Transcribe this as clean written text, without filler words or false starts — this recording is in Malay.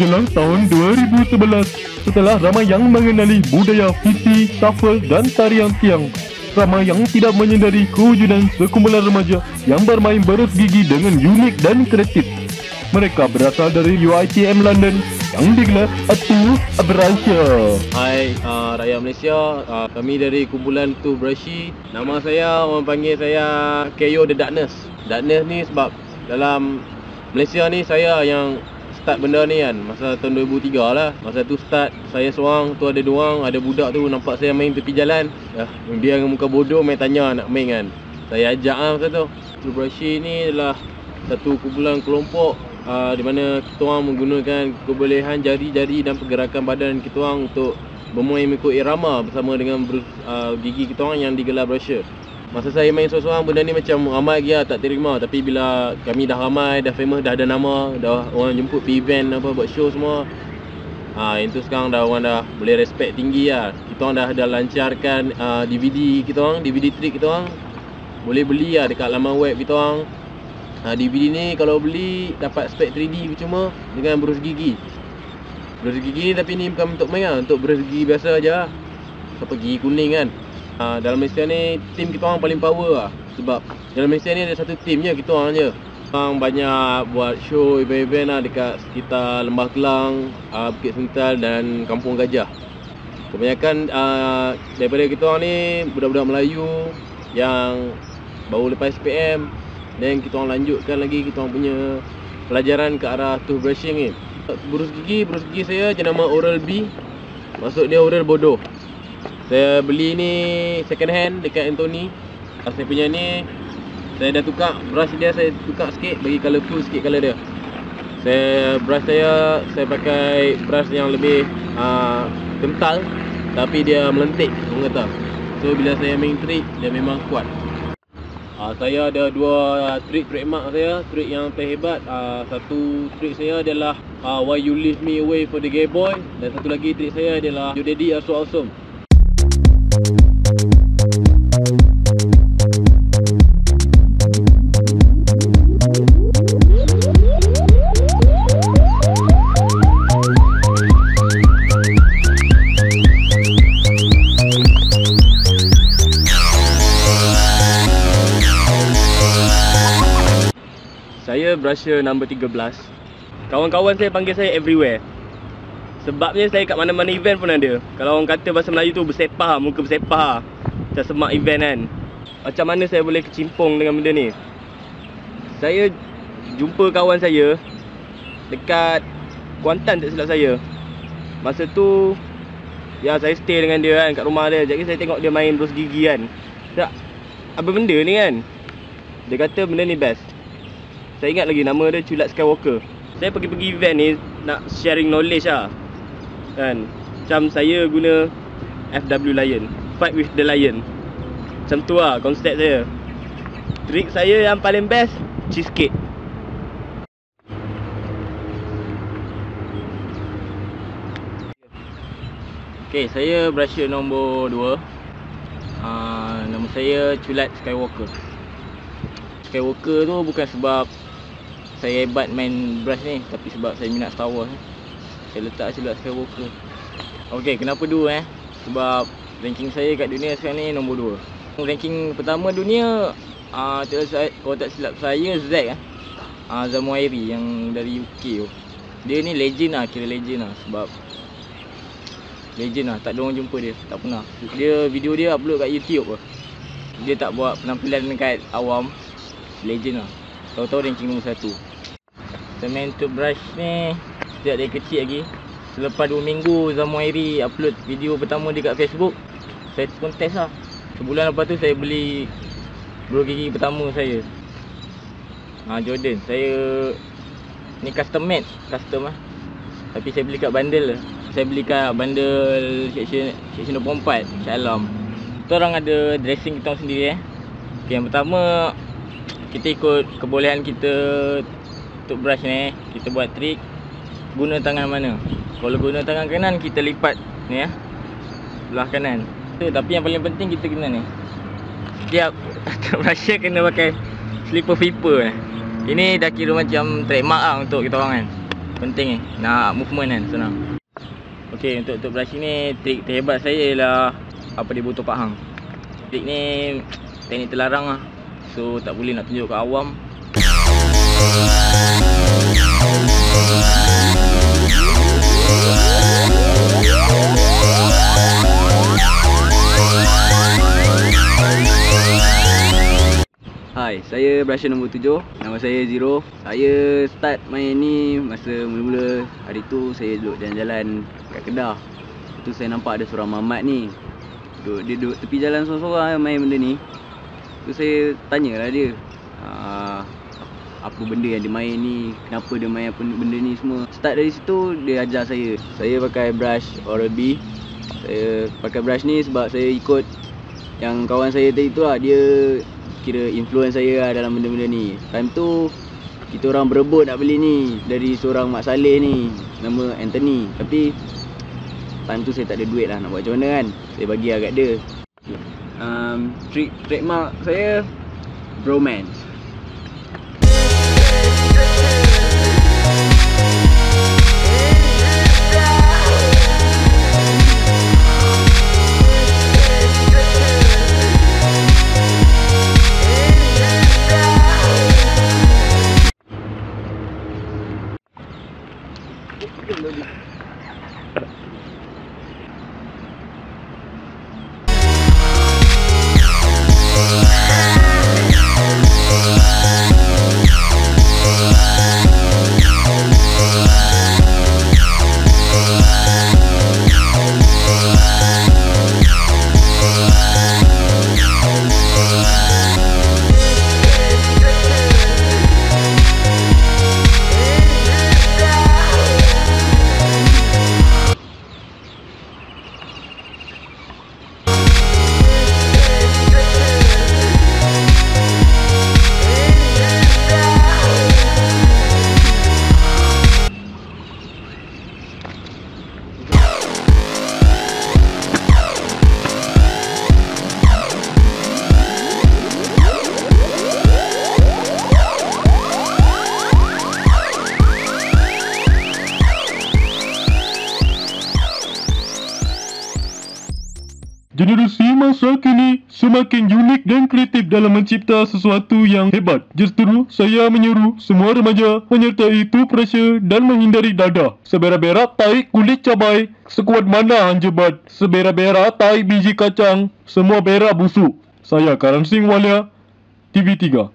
menjelang tahun 2011. Setelah ramai yang mengenali budaya fisi, shuffle dan tarian tiang, ramai yang tidak menyedari kewujudan sekumpulan remaja yang bermain berus gigi dengan unik dan kreatif. Mereka berasal dari UiTM London yang digelar Toothbrushers. Hai rakyat Malaysia, kami dari kumpulan Toothbrushers. Nama saya, orang panggil saya KO The Darkness. Darkness ni sebab dalam Malaysia ni saya yang start benda ni kan, masa tahun 2003 lah. Masa tu start, saya seorang, tu ada dua orang, ada budak tu nampak saya main tepi jalan. Dia dengan muka bodoh main tanya nak main kan. Saya ajak lah masa tu. Toothbrushers ni adalah satu kumpulan kelompok di mana kita orang menggunakan kebolehan jari-jari dan pergerakan badan kita orang untuk bermain mengikut irama bersama dengan gigi kita orang yang digelar brusher. Masa saya main seorang-seorang, benda ni macam ramai lagi lah, tak terima. Tapi bila kami dah ramai, dah famous, dah ada nama, dah orang jemput pergi event apa, buat show semua, itu sekarang dah orang dah boleh respect tinggi lah. Kita orang dah lancarkan DVD kita orang, DVD trick kita orang boleh beli lah dekat laman web kita orang. DVD ni kalau beli dapat spek 3D percuma dengan berus gigi. Berus gigi ni tapi ni bukan untuk main lah, untuk berus gigi biasa aja. Apa gigi kuning kan. Dalam Malaysia ni tim kita orang paling power lah. Sebab dalam Malaysia ni ada satu tim je, kita orang je. Orang banyak buat show, event-event lah dekat sekitar Lembah Kelang, Bukit Sental dan Kampung Gajah. Kebanyakan daripada kita orang ni budak-budak Melayu yang baru lepas SPM. Dan kita orang lanjutkan lagi kita orang punya pelajaran ke arah toothbrushing ni. Berus gigi saya jenama Oral B. Maksud dia oral bodoh. Saya beli ni second hand dekat Anthony. Saya punya ni, saya dah tukar brush dia, saya tukar sikit, bagi colourful sikit colour dia. Brush saya pakai brush yang lebih kental, tapi dia melentik, orang kata. So bila saya main trick, dia memang kuat. Saya ada dua trick trademark saya, trick yang terhebat. Satu trick saya adalah Why You Leave Me Away for the Gay Boy, dan satu lagi trick saya adalah Your Daddy Are So Awesome. Saya brusher number 13. Kawan-kawan saya panggil saya everywhere. Sebabnya saya kat mana-mana event pun ada. Kalau orang kata bahasa Melayu tu bersepah, muka bersepah, macam semak event kan. Macam mana saya boleh kecimpung dengan benda ni? Saya jumpa kawan saya dekat Kuantan tak silap saya. Masa tu ya saya stay dengan dia kan, kat rumah dia. Jadi saya tengok dia main berus gigi kan. Tak, apa benda ni kan? Dia kata benda ni best. Saya ingat lagi nama dia Culat Skywalker. Saya pergi-pergi event ni nak sharing knowledge lah kan. Macam saya guna FW Lion, Fight with the Lion. Macam tu lah konsep saya. Trik saya yang paling best, cheesecake. Okay, saya brusher nombor 2. Nama saya Culat Skywalker. Skywalker tu bukan sebab saya hebat main brush ni, tapi sebab saya minat Star Wars. Saya letak Culat Skywalker. Okay, kenapa 2 Sebab ranking saya kat dunia sekarang ni nombor 2. Ranking pertama dunia, kalau tak silap saya, Zack Zamuairi yang dari UK tu. Dia ni legend lah, kira legend lah. Sebab legend lah, tak ada orang jumpa dia, tak pernah. Video dia upload kat YouTube lah. Dia tak buat penampilan dekat awam. Legend lah. Tahu-tahu ranking nombor 1. Saya main toothbrush ni sejak dari kecil lagi. Selepas 2 minggu Zamuairi upload video pertama dia kat Facebook, saya pun test lah. Sebulan lepas tu saya beli berus gigi pertama saya, Jordan. Saya ni custom made, custom lah. Tapi saya beli kat bundle. Saya beli kat bundle section 24 Shah Alam. Kita orang ada dressing kita sendiri Okay, yang pertama kita ikut kebolehan kita toothbrush ni. Kita buat trik guna tangan mana. Kalau guna tangan kanan, kita lipat ni belah kanan. Tapi yang paling penting kita kena ni, setiap toothbrush kena pakai slipper flipper Ini dah kira macam trademark lah untuk kita orang kan. penting nak movement kan, senang. Okey, untuk brush ni trik terhebat saya ialah apa dia botol Pak Hang. Trik ni teknik terlarang lah. So tak boleh nak tunjuk kat awam. Hai, saya brusher nombor 7. Nama saya Zero. Saya start main ni masa mula-mula hari tu saya duduk jalan-jalan kat Kedah. Tu saya nampak ada seorang mamat ni. Dia duduk tepi jalan sorang-sorang main benda ni. Tu saya tanyalah dia. Apa benda yang dia main ni, kenapa dia main apa benda ni semua. Start dari situ dia ajar saya. Saya pakai brush Oral-B. Saya pakai brush ni sebab saya ikut yang kawan saya tadi tu lah. Dia kira influence saya lah dalam benda-benda ni. Time tu kita orang berebut nak beli ni dari seorang Mak Saleh ni, nama Anthony. Tapi time tu saya tak ada duit lah nak buat macam mana kan. Saya bagi lah kat dia. Trademark saya bromance. Generasi masa kini semakin unik dan kreatif dalam mencipta sesuatu yang hebat. Justru saya menyeru semua remaja menyertai toothbrusher dan menghindari dadah. Sebera-bera tai kulit cabai, sekuat mana hanjebat. Sebera-bera tai biji kacang, semua berak busuk. Saya Karan Singh Walia, TV3.